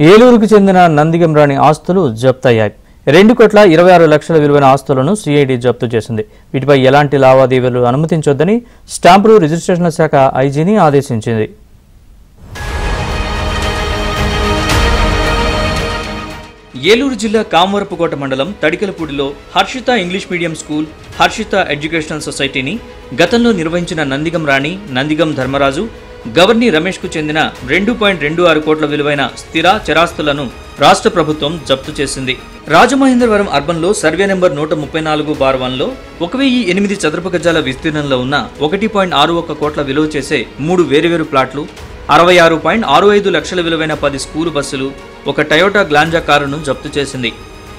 ఏలూరుకు చెందిన నందిగం రాణి ఆస్తులు జప్తయ్యాయి. 2,26,00,000 విలువైన ఆస్తులను సిఐడి జప్తు చేసింది. వీటిపై ఎలాంటి లావాదేవీలు అనుమతించొద్దని స్టాంపులు రిజిస్ట్రేషన్ల శాఖ ఐజీని ఆదేశించింది. ఏలూరు జిల్లా కామవరపుకోట మండలం తడికలపూడిలో Harshita English medium school, Harshita educational సొసైటీని గతంలో నిర్వహించిన నందిగం రాణి, నందిగం ధర్మరాజు, గవర్నీ రమేష్కు చెందిన 2.26 కోట్ల విలువైన స్థిర చరాస్తులను రాష్ట్ర ప్రభుత్వం జప్తు చేసింది. రాజమహేంద్రవరం అర్బన్లో సర్వే నెంబర్ 134/1లో 1008 చదరపు గజాల విస్తీర్ణంలో ఉన్న 1.61 కోట్ల విలువ చేసే 3 వేరువేరు ప్లాట్లు, 66.65 లక్షల విలువైన 10 స్కూలు బస్సులు, ఒక టయోటా గ్లాంజా కారును జప్తు చేసింది.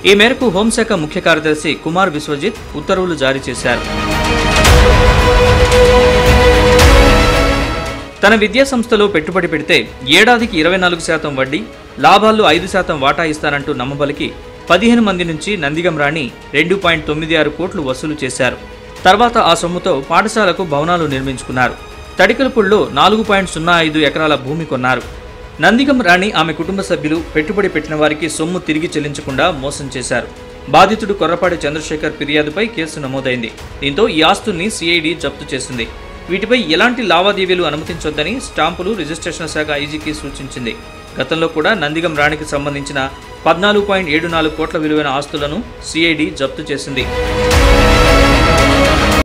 ఈ మేరకు హోంశాఖ ముఖ్య కార్యదర్శి కుమార్ విశ్వజిత్ ఉత్తర్వులు జారీ చేశారు. తన విద్యా సంస్థలో పెట్టుబడి పెడితే ఏడాదికి 24% వడ్డీ, లాభాల్లో 5% వాటా ఇస్తానంటూ నమ్మబలికి 15 మంది నుంచి నందిగం రాణి 2.96 కోట్లు వసూలు చేశారు. తర్వాత ఆ సొమ్ముతో పాఠశాలకు భవనాలు నిర్మించుకున్నారు. తడికలపూడిలో 4.05 ఎకరాల భూమి కొన్నారు. నందిగం రాణి, ఆమె కుటుంబ సభ్యులు పెట్టుబడి పెట్టిన వారికి సొమ్ము తిరిగి చెల్లించకుండా మోసం చేశారు. బాధితుడు కొర్రపాటి చంద్రశేఖర్ ఫిర్యాదుపై కేసు నమోదైంది. దీంతో ఈ ఆస్తుల్ని సిఐడి జప్తు చేసింది. వీటిపై ఎలాంటి లావాదేవీలు అనుమతించొద్దని స్టాంపులు రిజిస్ట్రేషన్ శాఖ ఐజీకి సూచించింది. గతంలో కూడా నందిగం రాణికి సంబంధించిన 14.74 కోట్ల విలువైన ఆస్తులను సిఐడి జప్తు చేసింది.